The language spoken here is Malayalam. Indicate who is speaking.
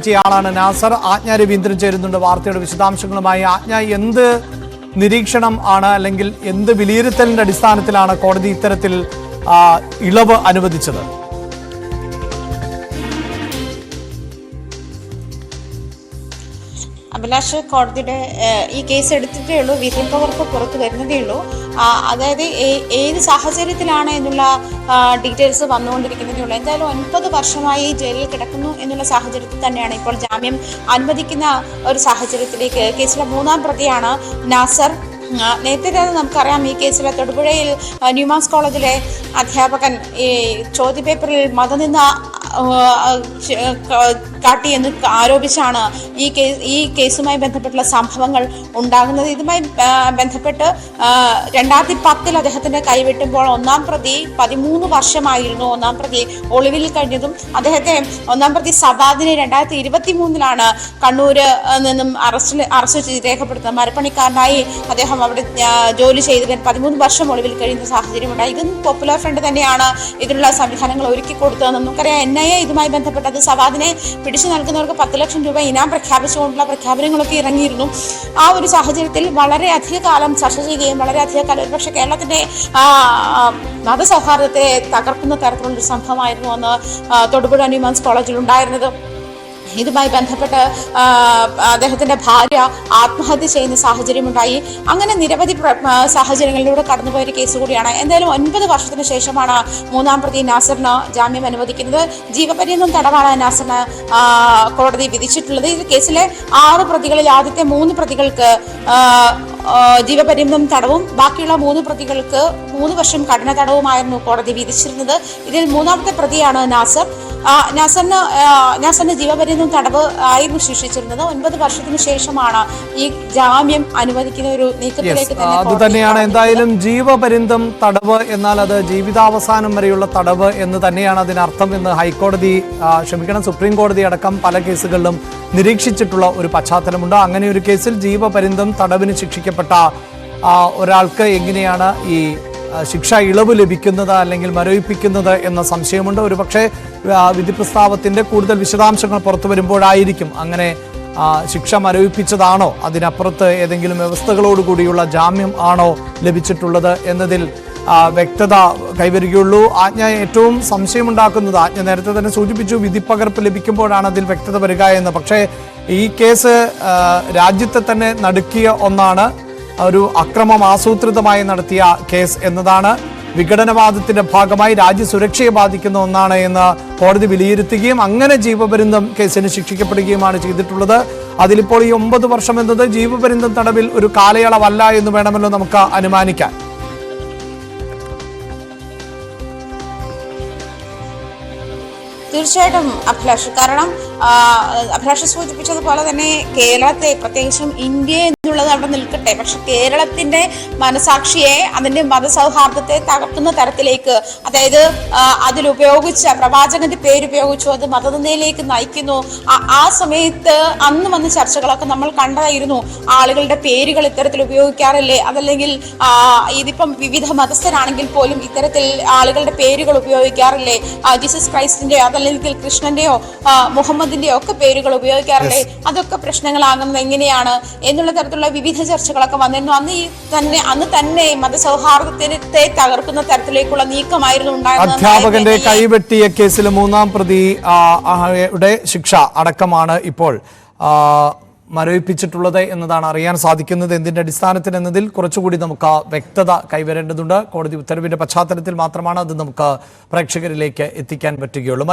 Speaker 1: പറ്റിയ ആളാണ് നാസർ. ആജ്ഞ രവീന്ദ്രൻ ചേരുന്നുണ്ട് വാർത്തയുടെ വിശദാംശങ്ങളുമായി. ആജ്ഞ, എന്ത് നിരീക്ഷണം ആണ് അല്ലെങ്കിൽ എന്ത് വിലയിരുത്തലിന്റെ അടിസ്ഥാനത്തിലാണ് കോടതി ഇത്തരത്തിൽ ഇളവ് അനുവദിച്ചത്?
Speaker 2: അഭിലാഷ്, കോടതിയുടെ ഈ കേസ് എടുത്തിട്ടേ ഉള്ളൂ, വിധി പകർപ്പ് പുറത്തു വരുന്നതേ ഉള്ളൂ. അതായത് ഏത് സാഹചര്യത്തിലാണ് എന്നുള്ള ഡീറ്റെയിൽസ് വന്നുകൊണ്ടിരിക്കുന്നതേ ഉള്ളൂ. എന്തായാലും 9 വർഷമായി ജയിലിൽ കിടക്കുന്നു എന്നുള്ള സാഹചര്യത്തിൽ തന്നെയാണ് ഇപ്പോൾ ജാമ്യം അനുവദിക്കുന്ന ഒരു സാഹചര്യത്തിലേക്ക്. കേസിലെ 3-ാം പ്രതിയാണ് നാസർ. നേരത്തെ തന്നെ നമുക്കറിയാം, ഈ കേസിലെ തൊടുപുഴയിൽ ന്യൂമാൻസ് കോളേജിലെ അധ്യാപകൻ ഈ ചോദ്യപേപ്പറിൽ മതനിന്ദ കാട്ടി എന്ന് ആരോപിച്ചാണ് ഈ കേസുമായി ബന്ധപ്പെട്ടുള്ള സംഭവങ്ങൾ ഉണ്ടാകുന്നത്. ഇതുമായി ബന്ധപ്പെട്ട് 2010 അദ്ദേഹത്തിന്റെ കൈവെട്ടുമ്പോൾ 1-ാം പ്രതി 13 വർഷമായിരുന്നു 1-ാം പ്രതി ഒളിവിൽ കഴിഞ്ഞതും. അദ്ദേഹത്തെ 1-ാം പ്രതി സവാദിനെ 2023 കണ്ണൂര് നിന്നും അറസ്റ്റ് രേഖപ്പെടുത്തുന്നത്. മരപ്പണിക്കാരനായി അദ്ദേഹം അവിടെ ജോലി ചെയ്തതിന് 13 വർഷം ഒളിവിൽ കഴിയുന്ന സാഹചര്യമുണ്ടായി. ഇതും പോപ്പുലർ ഫ്രണ്ട് തന്നെയാണ് ഇതിനുള്ള സംവിധാനങ്ങൾ ഒരുക്കി കൊടുത്തതെന്ന് നമുക്കറിയാം. NIA ഇതുമായി ബന്ധപ്പെട്ടത് സവാദിനെ പിടിച്ചു നൽകുന്നവർക്ക് 10 ലക്ഷം രൂപ ഇനാം പ്രഖ്യാപിച്ചുകൊണ്ടുള്ള പ്രഖ്യാപനങ്ങളൊക്കെ ഇറങ്ങിയിരുന്നു. ആ ഒരു സാഹചര്യത്തിൽ വളരെ അധിക കാലം ചർച്ച ചെയ്യുകയും വളരെയധികം കാലം ഒരുപക്ഷെ കേരളത്തിന്റെ മതസൗഹാർദ്ദത്തെ തകർക്കുന്ന തരത്തിലുള്ളൊരു സംഭവമായിരുന്നു അന്ന് തൊടുപുഴ ന്യൂമാൻസ് കോളേജിൽ ഉണ്ടായിരുന്നത്. ഇതുമായി ബന്ധപ്പെട്ട് അദ്ദേഹത്തിന്റെ ഭാര്യ ആത്മഹത്യ ചെയ്യുന്ന സാഹചര്യമുണ്ടായി. അങ്ങനെ നിരവധി സാഹചര്യങ്ങളിലൂടെ കടന്നുപോയൊരു കേസ് കൂടിയാണ്. എന്തായാലും 9 വർഷത്തിന് ശേഷമാണ് 3-ാം പ്രതി നാസറിന് ജാമ്യം അനുവദിക്കുന്നത്. ജീവപര്യന്തം തടവാണ് നാസറിന് കോടതി വിധിച്ചിട്ടുള്ളത്. ഈ കേസിലെ 6 പ്രതികളിൽ ആദ്യത്തെ 3 പ്രതികൾക്ക് ജീവപര്യന്തം തടവും ബാക്കിയുള്ള 3 പ്രതികൾക്ക് 3 വർഷം കഠിന തടവുമായിരുന്നു കോടതി വിധിച്ചിരുന്നത്. ഇതിൽ 3-ാമത്തെ പ്രതിയാണ് നാസർ. നാസറിന് ജീവപര്യന്തം തടവ് ആയിരുന്നു ശിക്ഷിച്ചിരുന്നത്. 9 വർഷത്തിന് ശേഷമാണ് ഈ ജാമ്യം അനുവദിക്കുന്ന ഒരു നീക്കത്തിലേക്ക്
Speaker 1: അത് തന്നെയാണ്. എന്തായാലും ജീവപര്യന്തം തടവ് എന്നാൽ അത് ജീവിതാവസാനം വരെയുള്ള തടവ് എന്ന് തന്നെയാണ് അതിനർത്ഥം എന്ന് സുപ്രീം കോടതി അടക്കം പല കേസുകളിലും നിരീക്ഷിച്ചിട്ടുള്ള ഒരു പശ്ചാത്തലമുണ്ട്. അങ്ങനെ ഒരു കേസിൽ ജീവപര്യന്തം തടവിന് ശിക്ഷിക്കപ്പെട്ട ഒരാൾക്ക് എങ്ങനെയാണ് ഈ ശിക്ഷ ഇളവ് ലഭിക്കുന്നത് അല്ലെങ്കിൽ മരവിപ്പിക്കുന്നത് എന്ന സംശയമുണ്ട്. ഒരുപക്ഷെ വിധി പ്രസ്താവത്തിന്റെ കൂടുതൽ വിശദാംശങ്ങൾ പുറത്തു വരുമ്പോഴായിരിക്കും അങ്ങനെ ശിക്ഷ മരവിപ്പിച്ചതാണോ, അതിനപ്പുറത്ത് ഏതെങ്കിലും വ്യവസ്ഥകളോടുകൂടിയുള്ള ജാമ്യം ആണോ ലഭിച്ചിട്ടുള്ളത് എന്നതിൽ വ്യക്തത കൈവരികയുള്ളൂ. ആജ്ഞ, ഏറ്റവും സംശയമുണ്ടാക്കുന്നത്, ആജ്ഞ നേരത്തെ തന്നെ സൂചിപ്പിച്ചു, വിധിപ്പകർപ്പ് ലഭിക്കുമ്പോഴാണ് അതിൽ വ്യക്തത വരിക എന്ന്. പക്ഷേ ഈ കേസ് രാജ്യത്തെ തന്നെ നടുക്കിയ ഒന്നാണ്. ഒരു അക്രമം ആസൂത്രിതമായി നടത്തിയ കേസ് എന്നതാണ്. വിഘടനവാദത്തിന്റെ ഭാഗമായി രാജ്യസുരക്ഷയെ ബാധിക്കുന്ന ഒന്നാണ് എന്ന് കോടതി വിലയിരുത്തുകയും അങ്ങനെ ജീവപര്യന്തം കേസിന് ശിക്ഷിക്കപ്പെടുകയുമാണ് ചെയ്തിട്ടുള്ളത്. അതിലിപ്പോൾ ഈ 9 വർഷം എന്നത് ജീവപര്യന്തം തടവിൽ ഒരു കാലയളവല്ല എന്ന് വേണമല്ലോ നമുക്ക് അനുമാനിക്കാൻ.
Speaker 2: തീർച്ചയായിട്ടും അഭിലാഷ്, കാരണം അഭിലാഷ് സൂചിപ്പിച്ചതുപോലെ തന്നെ കേരളത്തെ, പ്രത്യേകിച്ചും ഇന്ത്യ എന്നുള്ളത് അവിടെ നിൽക്കട്ടെ, പക്ഷെ കേരളത്തിന്റെ മനസാക്ഷിയെ, അതിന്റെ മതസൗഹാർദ്ദത്തെ തകർക്കുന്ന തരത്തിലേക്ക്, അതായത് അതിലുപയോഗിച്ച പ്രവാചകന്റെ പേരുപയോഗിച്ചു അത് മതനിന്ദയിലേക്ക് നയിക്കുന്നു. ആ സമയത്ത് അന്ന് വന്ന ചർച്ചകളൊക്കെ നമ്മൾ കണ്ടതായിരുന്നു. ആളുകളുടെ പേരുകൾ ഇത്തരത്തിൽ ഉപയോഗിക്കാറില്ലേ, അതല്ലെങ്കിൽ ഇതിപ്പം വിവിധ മതസ്ഥരാണെങ്കിൽ പോലും ഇത്തരത്തിൽ ആളുകളുടെ പേരുകൾ ഉപയോഗിക്കാറില്ലേ, ജീസസ് ക്രൈസ്റ്റിന്റെയോ അതല്ലെങ്കിൽ കൃഷ്ണന്റെയോ മുഹമ്മദിന്റെയോ ഒക്കെ പേരുകൾ ഉപയോഗിക്കാറില്ലേ, അതൊക്കെ പ്രശ്നങ്ങളാകുന്നത് എങ്ങനെയാണ് എന്നുള്ള തരത്തിലുള്ള വിവിധ ചർച്ചകളൊക്കെ വന്നിരുന്നു. അന്ന് തന്നെ മതസൗഹാർദ്ദത്തെ തകർക്കുന്ന തരത്തിലേക്കുള്ള നീക്കമായിരുന്നു ഉണ്ടായിരുന്നത്.
Speaker 1: അധ്യാപകന്റെ കൈവെട്ടിയ കേസിലെ 3-ാം പ്രതിയുടെ ശിക്ഷ അടക്കമാണ് ഇപ്പോൾ മരവിപ്പിച്ചിട്ടുള്ളത് എന്നതാണ് അറിയാൻ സാധിക്കുന്നത്. എന്തിന്റെ അടിസ്ഥാനത്തിൽ എന്നതിൽ കുറച്ചുകൂടി നമുക്ക് വ്യക്തത കൈവരേണ്ടതുണ്ട്. കോടതി ഉത്തരവിന്റെ പശ്ചാത്തലത്തിൽ മാത്രമാണ് അത് നമുക്ക് പ്രേക്ഷകരിലേക്ക് എത്തിക്കാൻ പറ്റുകയുള്ളൂ.